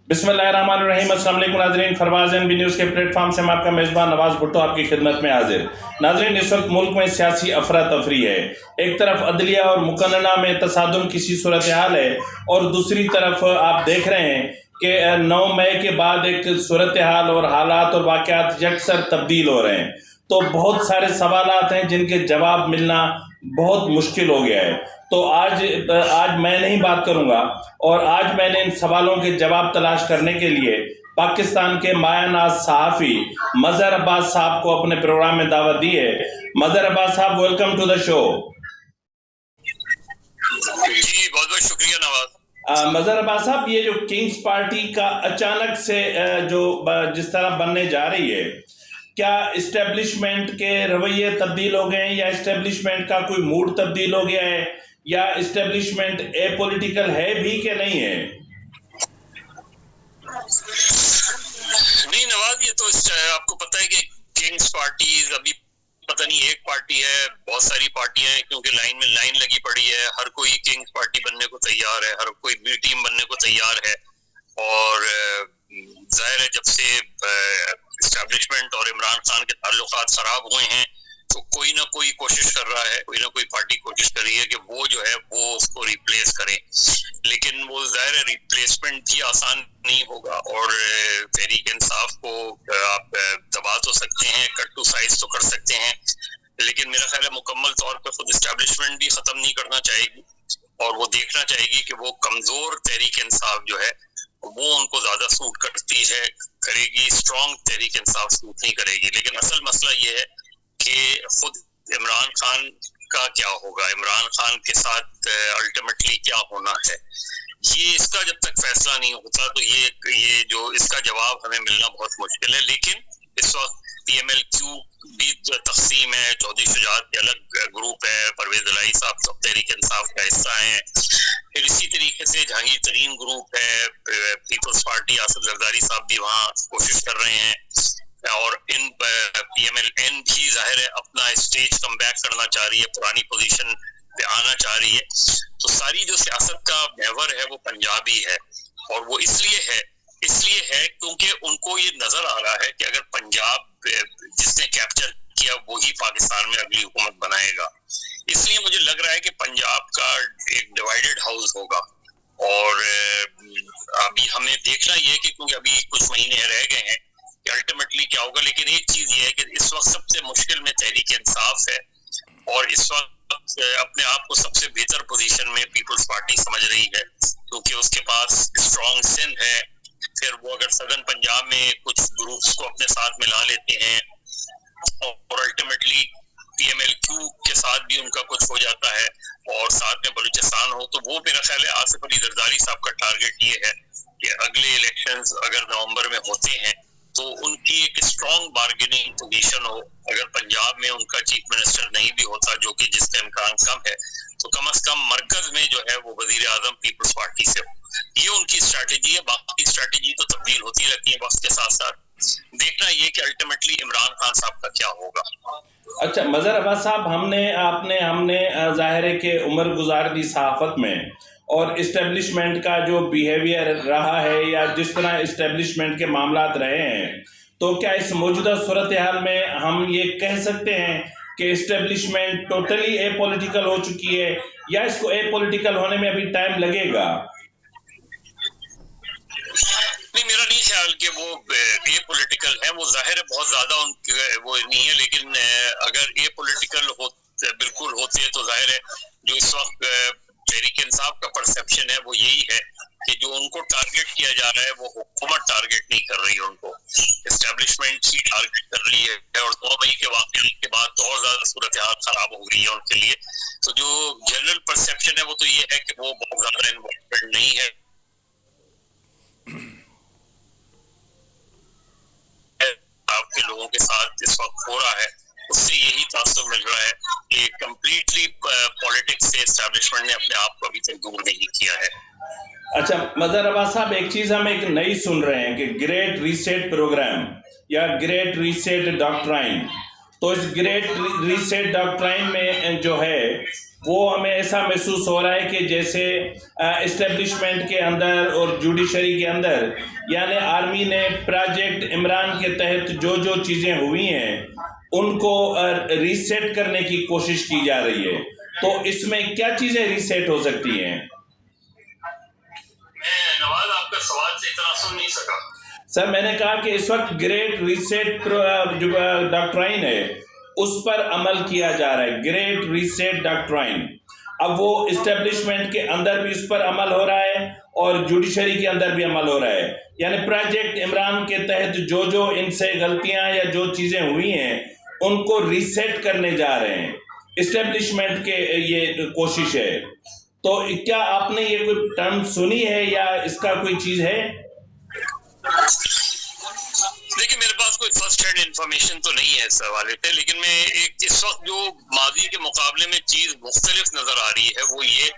बिस्मिल्लाहिर्रहमानिर्रहीम। अस्सलाम वालेकुम नाज़रीन, फरवाज़ एनबी न्यूज़ के प्लेटफॉर्म से मैं आपका मेज़बान नवाज़ भुट्टो आपकी खिदमत में हाजिर। नाज़रीन, इस वक्त मुल्क में सियासी अफरा तफरी है। एक तरफ अदलिया और मुकन्नना में तसादुम की सी सूरत हाल है, और दूसरी तरफ आप देख रहे हैं कि 9 मई के बाद एक सूरत हाल और हालात और वाक़यात यकसर तब्दील हो रहे हैं। तो बहुत सारे सवालात हैं जिनके जवाब मिलना बहुत मुश्किल हो गया है। तो आज मैं नहीं बात करूंगा, और आज मैंने इन सवालों के जवाब तलाश करने के लिए पाकिस्तान के मायानाज सहाफ़ी मज़हर अब्बास साहब को अपने प्रोग्राम में दावत दी है। मज़हर अब्बास साहब, वेलकम टू द शो। जी बहुत बहुत शुक्रिया नवाज। मज़हर अब्बास साहब, ये जो किंग्स पार्टी का अचानक से जिस तरह बनने जा रही है, क्या इस्टेब्लिशमेंट के रवैये तब्दील हो गए हैं, या इस्टेब्लिशमेंट का कोई मूड तब्दील हो गया है, या इस्टेब्लिशमेंट एपॉलिटिकल है भी कि नहीं है? नहीं नवाज, ये तो आपको पता है कि किंग्स पार्टी अभी पता नहीं एक पार्टी है, बहुत सारी पार्टियां हैं, क्योंकि लाइन लगी पड़ी है। हर कोई किंग्स पार्टी बनने को तैयार है, हर कोई बी टीम बनने को तैयार है। और जाहिर है जब से इस्टेब्लिशमेंट और इमरान खान के ताल्लुकात खराब हुए हैं, तो कोई ना कोई कोशिश कर रहा है, कोई ना कोई पार्टी कोशिश कर रही है कि वो जो है वो उसको रिप्लेस करें। लेकिन वो जाहिर है रिप्लेसमेंट भी आसान नहीं होगा, और तहरीक इंसाफ को आप दबा तो सकते हैं, कट टू साइज तो कर सकते हैं, लेकिन मेरा ख्याल है मुकम्मल तौर पर खुद इस्टेब्लिशमेंट भी खत्म नहीं करना चाहेगी, और वो देखना चाहेगी कि वो कमजोर तहरीक इंसाफ जो है वो उनको ज्यादा सूट करती है, करेगी, स्ट्रॉन्ग तहरीक इंसाफ सूट नहीं करेगी। लेकिन असल मसला ये है कि खुद इमरान खान का क्या होगा, इमरान खान के साथ अल्टीमेटली क्या होना है, ये इसका जब तक फैसला नहीं होता तो ये जो इसका जवाब हमें मिलना बहुत मुश्किल है। लेकिन इस वक्त PMLQ भी तकसीम है, चौधरी शुजात के अलग ग्रुप है, परवेज इलाही साहब सब तहरीक इंसाफ का हिस्सा है, फिर इसी तरीके से जहांगीर तरीन ग्रुप है, पीपल्स पार्टी आसिफ जरदारी साहब भी वहाँ कोशिश कर रहे हैं, और इन PMLN भी जाहिर है अपना स्टेज कम बैक करना चाह रही है, पुरानी पोजीशन पे आना चाह रही है। तो सारी जो सियासत का महवर है वो पंजाबी है, और वो इसलिए है क्योंकि उनको ये नजर आ रहा है कि अगर पंजाब जिसने कैप्चर किया वही पाकिस्तान में अगली हुकूमत बनाएगा। इसलिए मुझे लग रहा है कि पंजाब का एक डिवाइडेड हाउस होगा, और अभी हमें देखना ये कि क्योंकि अभी कुछ महीने रह गए हैं कि अल्टीमेटली क्या होगा। लेकिन एक चीज ये है कि इस वक्त सबसे मुश्किल में तहरीक इंसाफ है, और इस वक्त अपने आप को सबसे बेहतर पोजीशन में पीपल्स पार्टी समझ रही है, क्योंकि उसके पास स्ट्रॉन्ग सिंध है, फिर वो अगर सदर्न पंजाब में कुछ ग्रुप्स को अपने साथ मिला लेते हैं, और अल्टीमेटली PMLQ के साथ भी उनका कुछ हो जाता है, और साथ में बलूचिस्तान हो, तो वो मेरा ख्याल है आसिफ अली जरदारी साहब का टारगेट ये है कि अगले इलेक्शंस अगर नवंबर में होते हैं तो उनकी एक स्ट्रॉन्ग बार्गेनिंग पोजीशन हो। अगर पंजाब में उनका चीफ मिनिस्टर नहीं भी होता, जो कि जिसका इम्कान कम है, तो कम से कम मरकज में जो है वो वजीर आजम पीपल्स पार्टी से हो। ये उनकी स्ट्रैटेजी है। बाकी स्ट्रैटेजी तो तब्दील होती रहती है वक्त के साथ साथ। देखना ये कि अल्टीमेटली इमरान खान साहब का क्या होगा। अच्छा मज़हर अब्बास साहब, हमने ज़ाहिर है कि उम्र गुजार दी सहाफ़त में, और इस्टेब्लिशमेंट का जो बिहेवियर रहा है या जिस तरह इस्टेब्लिशमेंट के मामलात रहे हैं, तो क्या इस मौजूदा सूरत हाल में हम ये कह सकते हैं कि इस्टेब्लिशमेंट टोटली एपॉलिटिकल हो चुकी है, या इसको एपॉलिटिकल होने में अभी टाइम लगेगा? नहीं, मेरा नहीं ख्याल कि वो ए पॉलिटिकल है। वो जाहिर है बहुत ज्यादा उनके वो नहीं है, लेकिन अगर ए पॉलिटिकल बिल्कुल होते तो जाहिर है जो इस वक्त तहरीक इंसाफ का परसेप्शन है वो यही है कि जो उनको टारगेट किया जा रहा है वो हुकूमत टारगेट नहीं कर रही है, उनको इस्टेब्लिशमेंट ही टारगेट कर रही है। और 2 मई के वाक़ये के बाद तो और ज्यादा सूरत हाल खराब हो गई है उनके लिए। तो जो जनरल परसेप्शन है वो तो ये है कि वो बहुत ज्यादा इन्वॉल्वमेंट नहीं है आपके लोगों के साथ इस वक्त हो रहा है। उससे यही तासुर मिल रहा है कि कंप्लीटली पॉलिटिक्स से एस्टैब्लिशमेंट ने अपने आप को अभी तक दूर नहीं किया है। अच्छा मज़हर अब्बास साहब, एक चीज़ हम एक नई सुन रहे हैं कि ग्रेट रीसेट प्रोग्राम या ग्रेट रीसेट डॉक्ट्राइन, تو اس گریٹ ریسیٹ ڈاکٹرائن میں جو ہے وہ ہمیں ایسا محسوس ہو رہا ہے کہ جیسے اسٹیبلشمنٹ کے اندر اور جوڈیشری کے اندر، یعنی آرمی نے پروجیکٹ عمران کے تحت جو جو چیزیں ہوئی ہیں ان کو ریسیٹ کرنے کی کوشش کی جا رہی ہے. تو اس میں کیا چیزیں ریسیٹ ہو سکتی ہیں؟ نواز آپ کا سوال سے اتنا سن نہیں سکا. سر میں نے کہا کہ اس وقت گریٹ ریسیٹ جو ڈاکٹرائن ہے اس پر عمل کیا جا رہا ہے، گریٹ ریسیٹ ڈاکٹرائن. اب وہ اسٹیبلشمنٹ کے اندر بھی اس پر عمل ہو رہا ہے اور جوڈیشری کے اندر بھی عمل ہو رہا ہے، یعنی پروجیکٹ عمران کے تحت جو جو ان سے غلطیاں یا جو چیزیں ہوئی ہیں ان کو ریسیٹ کرنے جا رہے ہیں. اسٹیبلشمنٹ کے یہ کوشش ہے. تو کیا آپ نے یہ کوئی ٹرم سنی ہے یا اس کا کوئی چیز ہے؟ دیکھیں میرے پاس کوئی فرسٹ ہینڈ انفارمیشن تو نہیں ہے اس حوالے سے، لیکن میں ایک اس وقت جو ماضی کے مقابلے میں چیز مختلف نظر آ رہی ہے وہ یہ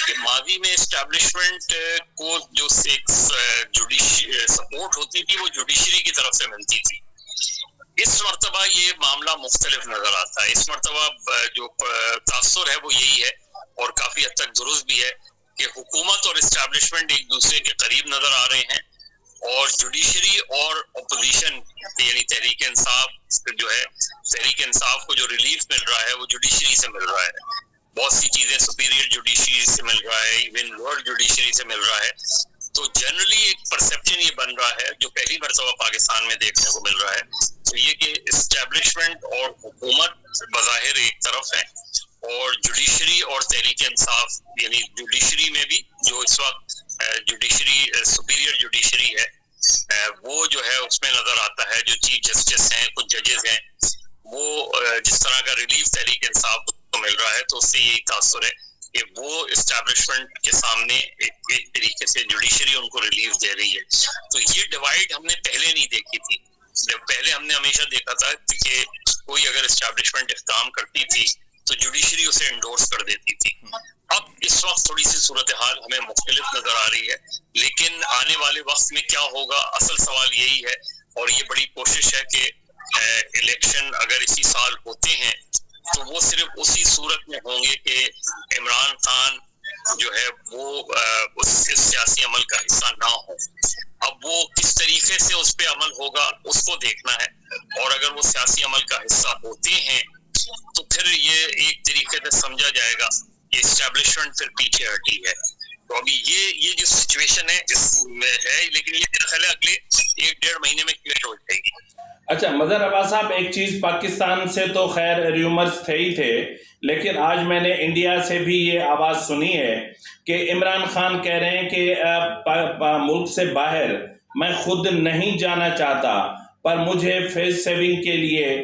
کہ ماضی میں اسٹیبلشمنٹ کو جو سپورٹ ہوتی تھی وہ جوڈیشری کی طرف سے ملتی تھی. اس مرتبہ یہ معاملہ مختلف نظر آتا ہے. اس مرتبہ جو تاثر ہے وہ یہی ہے اور کافی حد تک درست بھی ہے کہ حکومت اور اسٹیبلشمنٹ ایک دوسرے کے قریب نظر آ رہے ہیں اور جوڈیشری اور اپوزیشن یعنی تحریک انصاف جو ہے، تحریک انصاف کو جو ریلیف مل رہا ہے وہ جوڈیشری سے مل رہا ہے. بہت سی چیزیں سپیریئر جوڈیشری سے مل رہا ہے، ایون لوئر جوڈیشری سے مل رہا ہے. تو جنرلی ایک پرسپشن یہ بن رہا ہے جو پہلی مرتبہ پاکستان میں دیکھنے کو مل رہا ہے، تو یہ کہ اسٹیبلشمنٹ اور حکومت بظاہر ایک طرف ہے اور جوڈیشری اور تحریک انصاف یعنی جوڈیشری میں بھی جو اس وقت جوڈیشری سپیریئر جوڈیشری ہے وہ جو ہے اس میں نظر آتا ہے جو چیف جسٹس ہیں، کچھ ججز ہیں، وہ جس طرح کا ریلیف تحریک انصاف کو مل رہا ہے تو اس سے یہی تاثر ہے کہ وہ اسٹیبلشمنٹ کے سامنے ایک طریقے سے جوڈیشری ان کو ریلیف دے رہی ہے. تو یہ ڈیوائڈ ہم نے پہلے نہیں دیکھی تھی. پہلے ہم نے ہمیشہ دیکھا تھا کہ کوئی اگر اسٹیبلشمنٹ اقدام کرتی تھی تو جوڈیشری اسے انڈورس کر دیتی تھی. اب اس وقت تھوڑی سی صورتحال ہمیں مختلف نظر آ رہی ہے، لیکن آنے والے وقت میں کیا ہوگا اصل سوال یہی ہے اور یہ بڑی کوشش ہے کہ الیکشن اگر اسی سال ہوتے ہیں تو وہ صرف اسی صورت میں ہوں گے کہ عمران خان جو ہے وہ اس سیاسی عمل کا حصہ نہ ہو. اب وہ کس طریقے سے اس پہ عمل ہوگا اس کو دیکھنا ہے، اور اگر وہ سیاسی عمل کا حصہ ہوتے ہیں تو پھر یہ ایک طریقے سے سمجھا جائے گا کہ اسٹیبلشمنٹ پھر پیچھے ہٹی ہے. تو ابھی یہ جو سچویشن ہے اس میں ہے، لیکن یہ میرا خیال ہے اگلے 1-1.5 مہینے میں کلیئر ہو جائے گی. اچھا مظہر عباس صاحب، ایک چیز پاکستان سے تو خیر ریومرز تھے ہی تھے، لیکن آج میں نے انڈیا سے بھی یہ آواز سنی ہے کہ عمران خان کہہ رہے ہیں کہ ملک سے باہر میں خود نہیں جانا چاہتا پر مجھے فیس سیونگ کے لیے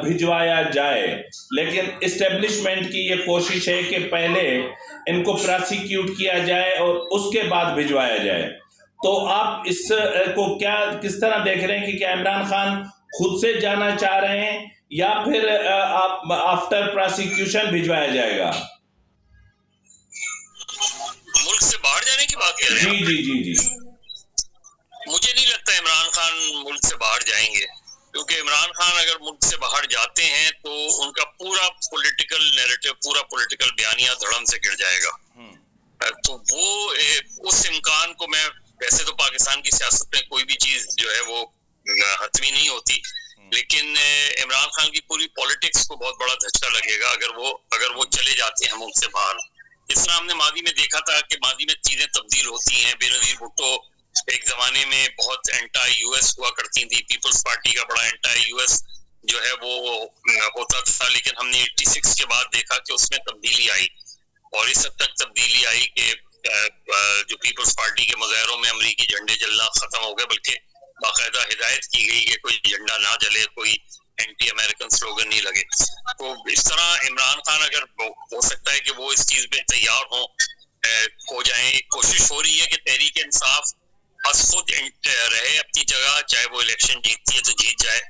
بھجوایا جائے، لیکن اسٹیبلشمنٹ کی یہ کوشش ہے کہ پہلے ان کو پراسیکیوٹ کیا جائے اور اس کے بعد بھجوایا جائے. تو آپ اس کو کس طرح دیکھ رہے ہیں کہ کیا عمران خان خود سے جانا چاہ رہے ہیں یا پھر آپ آفٹر پراسیکیوشن بھجوایا جائے گا؟ ملک سے باہر جانے کی بات کر رہے ہیں؟ جی مجھے نہیں لگتا عمران خان ملک سے باہر جائیں گے، کیونکہ عمران خان اگر ملک سے باہر جاتے ہیں تو ان کا پورا پولیٹیکل نیریٹو، پورا پولیٹیکل بیانیہ دھڑم سے گر جائے گا. تو وہ اس امکان کو میں، ویسے تو پاکستان کی سیاست میں کوئی بھی چیز جو ہے وہ حتمی نہیں ہوتی، لیکن عمران خان کی پوری پولیٹکس کو بہت بڑا دھچکا لگے گا اگر وہ چلے جاتے ہیں ملک سے باہر. اس طرح ہم نے ماضی میں دیکھا تھا کہ ماضی میں چیزیں تبدیل ہوتی ہیں. بے نظیر بھٹو ایک زمانے میں بہت اینٹائی یو ایس ہوا کرتی تھی، پیپلز پارٹی کا بڑا اینٹائی یو ایس جو ہے وہ ہوتا تھا، لیکن ہم نے 86 کے بعد دیکھا کہ اس میں تبدیلی آئی، اور اس حد تک تبدیلی آئی کہ جو پیپلز پارٹی کے مظاہروں میں امریکی جھنڈے جلنا ختم ہو گئے، بلکہ باقاعدہ ہدایت کی گئی کہ کوئی جھنڈا نہ جلے، کوئی اینٹی امریکن سلوگن نہیں لگے. تو اس طرح عمران خان اگر ہو سکتا ہے کہ وہ اس چیز پہ تیار ہو جائیں. کوشش ہو رہی ہے کہ تحریک انصاف بس خود رہے اپنی جگہ، چاہے وہ الیکشن جیتتی ہے تو جیت جائے،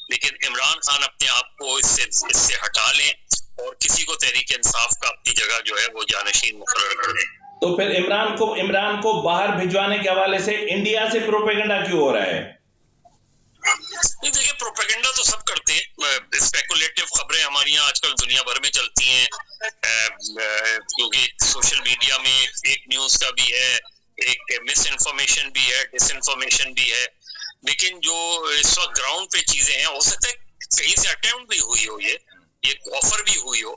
لیکن عمران خان اپنے آپ کو اس سے ہٹا لیں اور کسی کو تحریک انصاف کا اپنی جگہ جو ہے وہ جانشین مقرر کر دیں. تو پھر عمران کو باہر بھجوانے کے حوالے سے انڈیا سے پروپیگنڈا کیوں ہو رہا ہے؟ دیکھیے प्रोपेगेंडा तो सब करते हैं, स्पेकुलेटिव खबरें हमारी यहाँ आजकल दुनिया भर में चलती हैं, क्योंकि सोशल मीडिया में फेक न्यूज का भी है, एक मिस इन्फॉर्मेशन भी है, डिसइंफॉर्मेशन भी है, लेकिन जो इस वक्त ग्राउंड पे चीजें हैं, हो सकता है कहीं से अटेम्प्ट भी हुई हो, ये ऑफर भी हुई हो,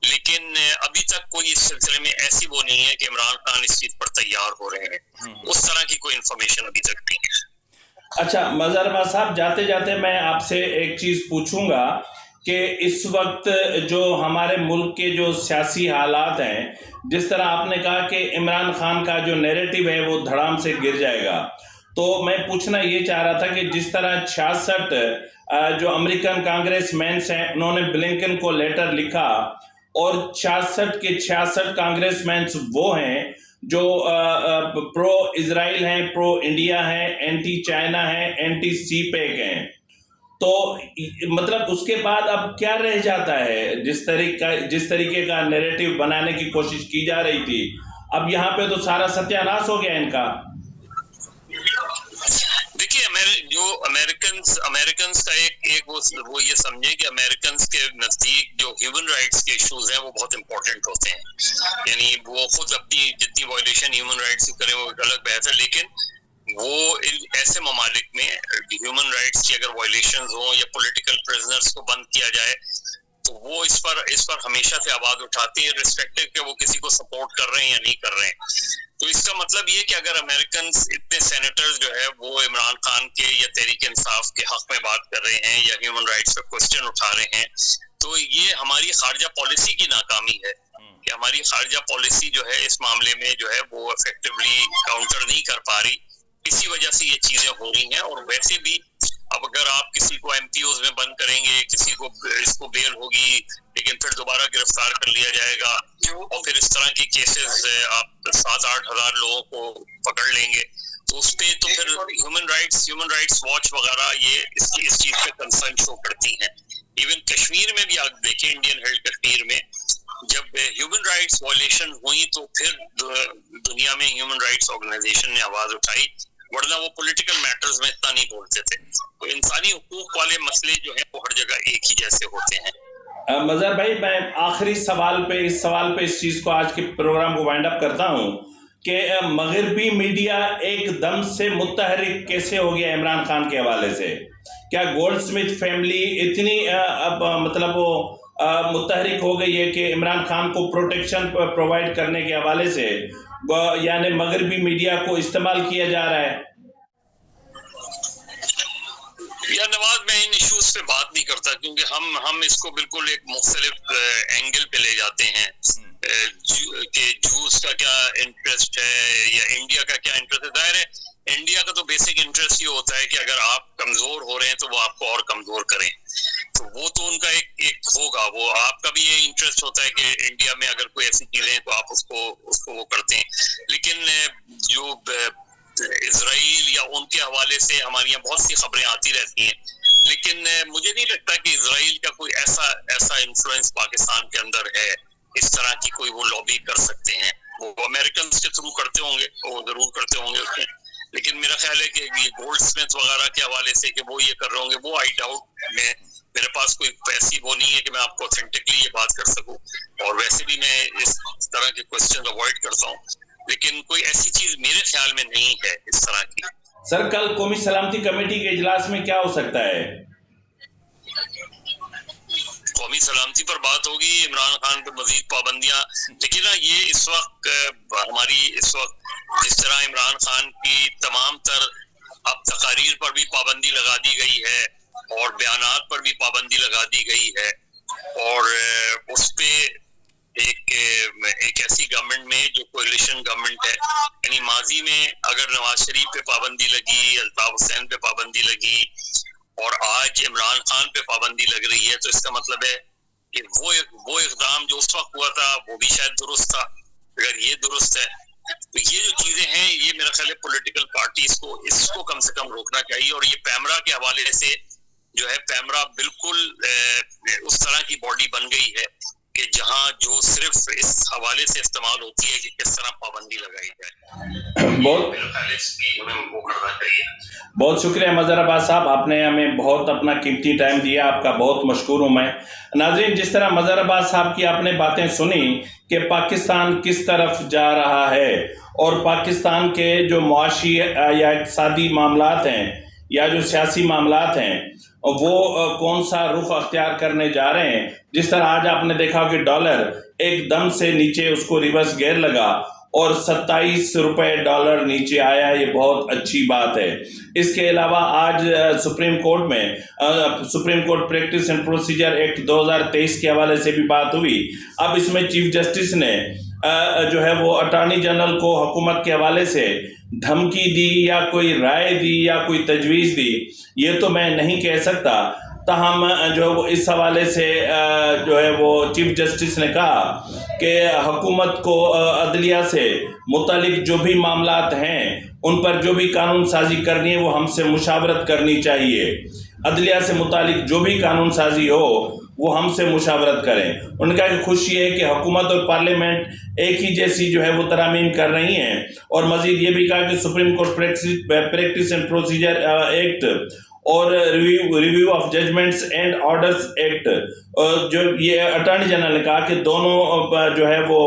लेकिन अभी तक कोई इस सिलसिले में ऐसी वो नहीं है कि इमरान खान इस चीज पर तैयार हो रहे हैं, उस तरह की कोई इन्फॉर्मेशन अभी तक नहीं है। अच्छा मज़हर अब्बास साहब, जाते जाते मैं आपसे एक चीज़ पूछूंगा कि इस वक्त जो हमारे मुल्क के जो सियासी हालात हैं, जिस तरह आपने कहा कि इमरान खान का जो नैरेटिव है वो धड़ाम से गिर जाएगा, तो मैं पूछना ये चाह रहा था कि जिस तरह 66 जो अमेरिकन कांग्रेसमैन्स हैं उन्होंने ब्लिंकन को लेटर लिखा, और 66 के 66 कांग्रेसमैन्स वो हैं जो प्रो इजराइल हैं, प्रो इंडिया हैं, एंटी चाइना हैं, एंटी सी पैक हैं, तो मतलब उसके बाद अब क्या रह जाता है? जिस तरीके का नैरेटिव बनाने की कोशिश की जा रही थी, अब यहाँ पे तो सारा सत्यानाश हो गया इनका। देखिए, जो अमेरिकन का एक वो ये समझे कि अमेरिकन के नजदीक जो ह्यूमन राइट्स के इश्यूज हैं वो बहुत इंपॉर्टेंट होते हैं, यानी वो खुद अपनी जितनी वायलेशन ह्यूमन राइट्स की करें वो एक अलग बहस है, लेकिन वो ऐसे ममालिक में ह्यूमन राइट्स की अगर वायलेशन हो या पॉलिटिकल प्रिजनर्स को बंद किया जाए तो वो इस पर हमेशा से आवाज उठाते हैं, रिस्पेक्टिव कि वो किसी को सपोर्ट कर रहे हैं या नहीं कर रहे हैं। तो इसका मतलब ये कि अगर अमेरिकन इतने सेनेटर्स जो है वो इमरान खान के या तहरीक इंसाफ के हक में बात कर रहे हैं या ह्यूमन राइट्स पे क्वेश्चन उठा रहे हैं, तो ये हमारी खारजा पॉलिसी की नाकामी है कि हमारी खारजा पॉलिसी जो है इस मामले में जो है वो इफेक्टिवली काउंटर नहीं कर पा रही, इसी वजह से ये चीजें हो रही हैं। और वैसे भी अब अगर आप किसी को एमपीओज में बंद करेंगे, किसी को इसको बेल होगी लेकिन फिर दोबारा गिरफ्तार कर लिया जाएगा, और फिर इस तरह के केसेस आप 7-8 हजार लोगों को पकड़ लेंगे, तो उस पे तो फिर ह्यूमन राइट्स वॉच वगैरह ये इस चीज पे कंसर्न शो करती हैं। इवन कश्मीर में भी आप देखें, इंडियन हेल्ड कश्मीर में जब ह्यूमन राइट्स वायलेशन हुई तो फिर दुनिया में ह्यूमन राइट्स ऑर्गेनाइजेशन ने आवाज उठाई, वरना वो पॉलिटिकल मैटर्स में इतना नहीं बोलते थे। तो इंसानी हुकूक वाले मसले जो हैं वो हर जगह एक ही जैसे होते हैं। मज़हर भाई, मैं आखिरी सवाल पे इस चीज़ को आज के प्रोग्राम को वाइंड अप करता हूँ कि मगरबी मीडिया एकदम से मुतहरिक कैसे हो गया इमरान खान के हवाले से? क्या गोल्डस्मिथ फैमिली इतनी अब मतलब वो मुतहरिक हो गई है कि इमरान खान को प्रोटेक्शन प्रोवाइड करने के हवाले से यानी मगरबी मीडिया को इस्तेमाल किया जा रहा है? या नवाज, मैं इन इश्यूज पे बात नहीं करता क्योंकि हम इसको बिल्कुल एक मुख्तलिफ एंगल पे ले जाते हैं कि जूस का क्या इंटरेस्ट है या इंडिया का क्या इंटरेस्ट है। जाहिर है इंडिया का तो बेसिक इंटरेस्ट ये होता है कि अगर आप कमजोर हो रहे हैं तो वो आपको और कमजोर करें, तो वो तो उनका एक होगा। वो आपका भी ये इंटरेस्ट होता है कि इंडिया में अगर कोई ऐसी चीजें हैं तो आप उसको वो करते हैं। लेकिन जो इजराइल या उनके हवाले से हमारे यहाँ बहुत सी खबरें आती रहती हैं, लेकिन मुझे नहीं लगता कि इजराइल का कोई ऐसा इन्फ्लुएंस पाकिस्तान के अंदर है इस तरह की कोई वो लॉबी कर सकते हैं। वो अमेरिकन के थ्रू करते होंगे, वो जरूर करते होंगे उसमें, लेकिन मेरा ख्याल है कि ये गोल्डस्मिथ वगैरह के हवाले से कि वो ये कर रहे होंगे, वो आई डाउट। मेरे पास कोई ऐसी वो नहीं है कि मैं आपको ऑथेंटिकली ये बात कर सकूं, और वैसे भी मैं इस तरह के क्वेश्चन अवॉइड करता हूँ, लेकिन कोई ऐसी चीज मेरे ख्याल में नहीं है इस तरह की। सर, कल कौमी सलामती कमेटी के इजलास में क्या हो सकता है? कौमी सलामती पर बात होगी, इमरान खान पे मजीद पाबंदियां। लेकिन ना ये इस वक्त जिस तरह इमरान खान की तमाम तर अब तकारीर पर भी पाबंदी लगा दी गई है और बयानात पर भी पाबंदी लगा दी गई है, और उस पे एक ऐसी गवर्नमेंट में जो कोalition गवर्नमेंट है, यानी माजी में अगर नवाज शरीफ पे पाबंदी लगी, अल्ताफ हुसैन पे पाबंदी लगी और आज इमरान खान पे पाबंदी लग रही है, तो इसका मतलब है कि वो इक़दाम जो उस वक्त हुआ था वो भी शायद दुरुस्त था। अगर ये दुरुस्त है तो ये जो चीजें हैं ये मेरा ख्याल है पॉलिटिकल पार्टी इसको कम से कम रोकना चाहिए। और ये पैमरा के हवाले से जो है, पैमरा बिल्कुल उस तरह की बॉडी बन गई है कि जहां जो सिर्फ इस हवाले से इस्तेमाल होती है कि किस तरह पाबंदी लगाई जाए। बहुत بہت شکریہ مظہر عباس صاحب، آپ نے ہمیں بہت اپنا قیمتی ٹائم دیا، آپ کا بہت مشکور ہوں میں۔ ناظرین، جس طرح مظہر عباس صاحب کی آپ نے باتیں سنی کہ پاکستان کس طرف جا رہا ہے اور پاکستان کے جو معاشی یا اقتصادی معاملات ہیں یا جو سیاسی معاملات ہیں وہ کون سا رخ اختیار کرنے جا رہے ہیں، جس طرح آج آپ نے دیکھا کہ ڈالر ایک دم سے نیچے اس کو ریورس گیئر لگا اور 27 روپے ڈالر نیچے آیا، یہ بہت اچھی بات ہے۔ اس کے علاوہ آج سپریم کورٹ میں supreme court practice and procedure act 2023 کے حوالے سے بھی بات ہوئی۔ اب اس میں چیف جسٹس نے جو ہے وہ اٹارنی جنرل کو حکومت کے حوالے سے دھمکی دی یا کوئی رائے دی یا کوئی تجویز دی، یہ تو میں نہیں کہہ سکتا، تاہم جو اس حوالے سے جو ہے وہ چیف جسٹس نے کہا کہ حکومت کو عدلیہ سے متعلق جو بھی معاملات ہیں ان پر جو بھی قانون سازی کرنی ہے وہ ہم سے مشاورت کرنی چاہیے۔ عدلیہ سے متعلق جو بھی قانون سازی ہو وہ ہم سے مشاورت کریں۔ ان کا کہ خوشی ہے کہ حکومت اور پارلیمنٹ ایک ہی جیسی جو ہے وہ ترامیم کر رہی ہیں، اور مزید یہ بھی کہا کہ supreme court practice and procedure act اور review of judgments and orders act, جو یہ اٹارنی جنرل نے کہا کہ دونوں جو ہے وہ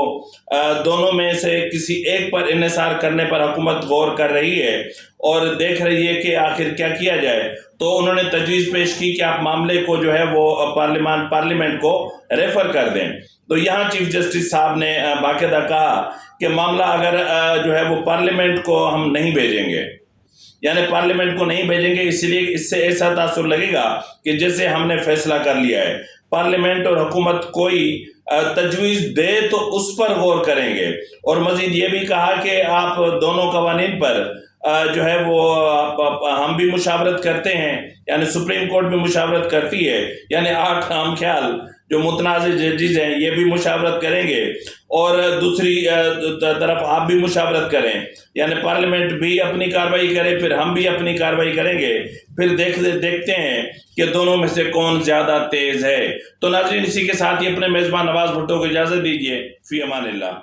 دونوں میں سے کسی ایک پر انحصار کرنے پر حکومت غور کر رہی ہے اور دیکھ رہی ہے کہ آخر کیا کیا جائے۔ تو انہوں نے تجویز پیش کی کہ آپ معاملے کو جو ہے وہ پارلیمنٹ کو ریفر کر دیں۔ تو یہاں چیف جسٹس صاحب نے باقاعدہ کہا کہ معاملہ اگر جو ہے وہ پارلیمنٹ کو ہم نہیں بھیجیں گے، یعنی پارلیمنٹ کو نہیں بھیجیں گے، اس لیے اس سے ایسا تاثر لگے گا کہ جیسے ہم نے فیصلہ کر لیا ہے۔ پارلیمنٹ اور حکومت کوئی تجویز دے تو اس پر غور کریں گے، اور مزید یہ بھی کہا کہ آپ دونوں قوانین پر جو ہے وہ ہم بھی مشاورت کرتے ہیں، یعنی سپریم کورٹ بھی مشاورت کرتی ہے، یعنی 8 اہم خیال جو متنازع ججز ہیں یہ بھی مشاورت کریں گے، اور دوسری طرف آپ بھی مشاورت کریں، یعنی پارلیمنٹ بھی اپنی کارروائی کرے، پھر ہم بھی اپنی کارروائی کریں گے، پھر دیکھتے ہیں کہ دونوں میں سے کون زیادہ تیز ہے۔ تو ناظرین، اسی کے ساتھ ہی اپنے میزبان نواز بھٹو کو اجازت دیجیے۔ فی امان اللہ۔